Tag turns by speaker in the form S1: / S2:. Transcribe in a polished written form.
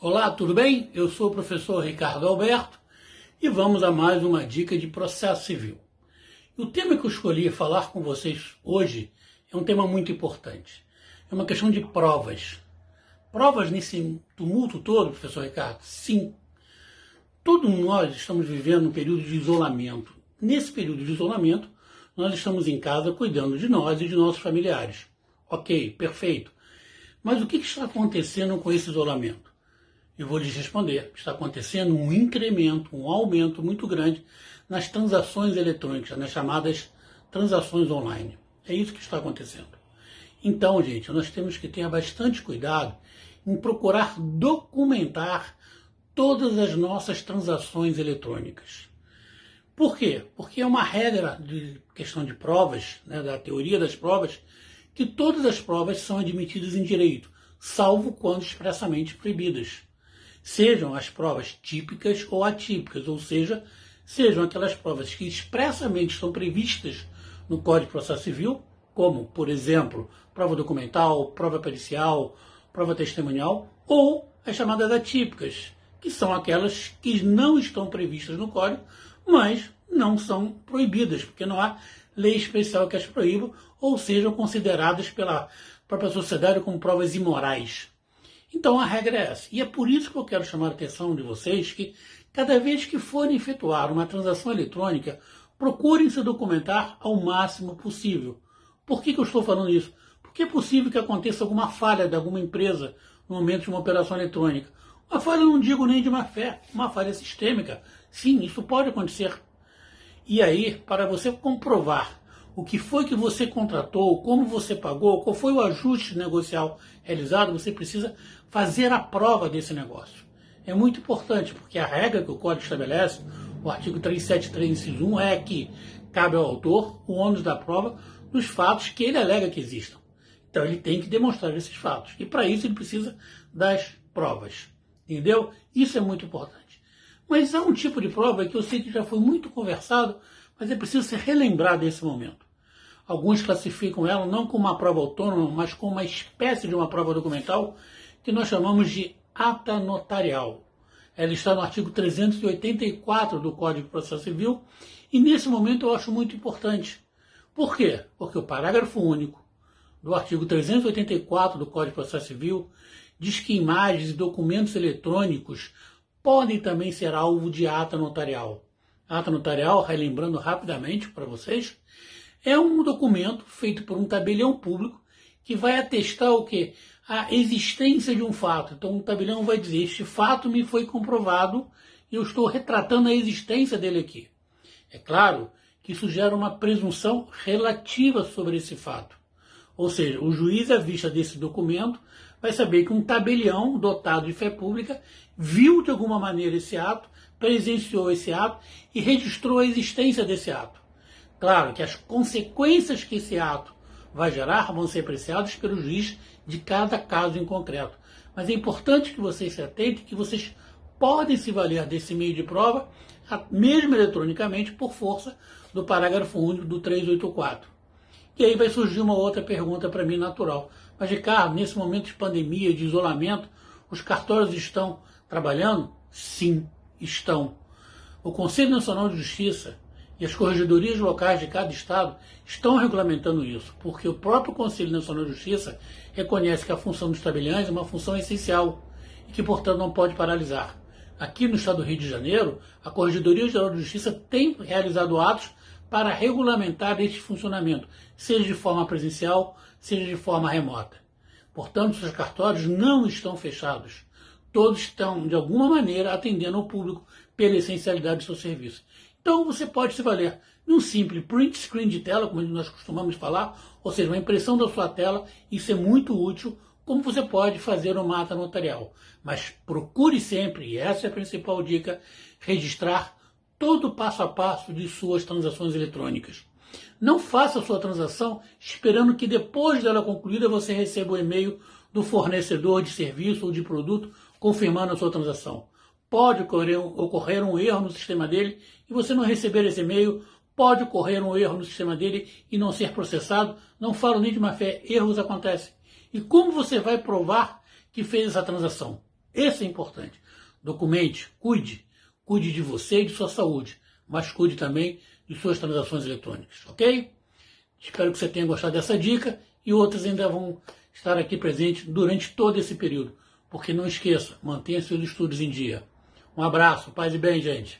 S1: Olá, tudo bem? Eu sou o professor Ricardo Alberto e vamos a mais uma dica de processo civil. E o tema que eu escolhi falar com vocês hoje é um tema muito importante. É uma questão de provas. Provas nesse tumulto todo, professor Ricardo? Sim. Todos nós estamos vivendo um período de isolamento. Nesse período de isolamento, nós estamos em casa cuidando de nós e de nossos familiares. Ok, perfeito. Mas o que está acontecendo com esse isolamento? Eu vou lhes responder. Está acontecendo um incremento, um aumento muito grande nas transações eletrônicas, nas chamadas transações online. É isso que está acontecendo. Então, gente, nós temos que ter bastante cuidado em procurar documentar todas as nossas transações eletrônicas. Por quê? Porque é uma regra de questão de provas, da teoria das provas, que todas as provas são admitidas em direito, salvo quando expressamente proibidas. Sejam as provas típicas ou atípicas, ou seja, sejam aquelas provas que expressamente estão previstas no Código de Processo Civil, como, por exemplo, prova documental, prova pericial, prova testemunial, ou as chamadas atípicas, que são aquelas que não estão previstas no Código, mas não são proibidas, porque não há lei especial que as proíba, ou sejam consideradas pela própria sociedade como provas imorais. Então a regra é essa. E é por isso que eu quero chamar a atenção de vocês que cada vez que forem efetuar uma transação eletrônica, procurem se documentar ao máximo possível. Por que eu estou falando isso? Porque é possível que aconteça alguma falha de alguma empresa no momento de uma operação eletrônica. Uma falha, não digo nem de má fé, uma falha sistêmica. Sim, isso pode acontecer. E aí, para você comprovar o que foi que você contratou, como você pagou, qual foi o ajuste negocial realizado, você precisa fazer a prova desse negócio. É muito importante, porque a regra que o Código estabelece, o artigo 373, inciso 1, é que cabe ao autor o ônus da prova dos fatos que ele alega que existam. Então ele tem que demonstrar esses fatos. E para isso ele precisa das provas. Entendeu? Isso é muito importante. Mas há um tipo de prova que eu sei que já foi muito conversado, mas é preciso ser relembrado desse momento. Alguns classificam ela não como uma prova autônoma, mas como uma espécie de uma prova documental que nós chamamos de ata notarial. Ela está no artigo 384 do Código de Processo Civil e nesse momento eu acho muito importante. Por quê? Porque o parágrafo único do artigo 384 do Código de Processo Civil diz que imagens e documentos eletrônicos podem também ser alvo de ata notarial. A ata notarial, relembrando rapidamente para vocês, é um documento feito por um tabelião público que vai atestar o quê? A existência de um fato. Então o tabelião vai dizer, este fato me foi comprovado e eu estou retratando a existência dele aqui. É claro que isso gera uma presunção relativa sobre esse fato. Ou seja, o juiz, à vista desse documento, vai saber que um tabelião dotado de fé pública viu de alguma maneira esse ato, presenciou esse ato e registrou a existência desse ato. Claro que as consequências que esse ato vai gerar vão ser apreciadas pelo juiz de cada caso em concreto. Mas é importante que vocês se atentem que vocês podem se valer desse meio de prova, mesmo eletronicamente, por força do parágrafo único do 384. E aí vai surgir uma outra pergunta para mim natural. Mas, Ricardo, nesse momento de pandemia, de isolamento, os cartórios estão trabalhando? Sim, estão. O Conselho Nacional de Justiça e as corregedorias locais de cada estado estão regulamentando isso, porque o próprio Conselho Nacional de Justiça reconhece que a função dos tabeliães é uma função essencial e que, portanto, não pode paralisar. Aqui no estado do Rio de Janeiro, a Corregedoria Geral de Justiça tem realizado atos para regulamentar este funcionamento, seja de forma presencial, seja de forma remota. Portanto, os cartórios não estão fechados. Todos estão, de alguma maneira, atendendo ao público pela essencialidade do seu serviço. Então, você pode se valer de um simples print screen de tela, como nós costumamos falar, ou seja, uma impressão da sua tela, isso é muito útil, como você pode fazer uma ata notarial. Mas procure sempre, e essa é a principal dica, registrar todo o passo a passo de suas transações eletrônicas. Não faça a sua transação esperando que depois dela concluída você receba o e-mail do fornecedor de serviço ou de produto confirmando a sua transação. Pode ocorrer um erro no sistema dele e você não receber esse e-mail, pode ocorrer um erro no sistema dele e não ser processado. Não falo nem de má fé, erros acontecem. E como você vai provar que fez essa transação? Esse é importante. Documente, cuide de você e de sua saúde, mas cuide também de suas transações eletrônicas, ok? Espero que você tenha gostado dessa dica e outras ainda vão estar aqui presentes durante todo esse período, porque não esqueça, mantenha seus estudos em dia. Um abraço, paz e bem, gente.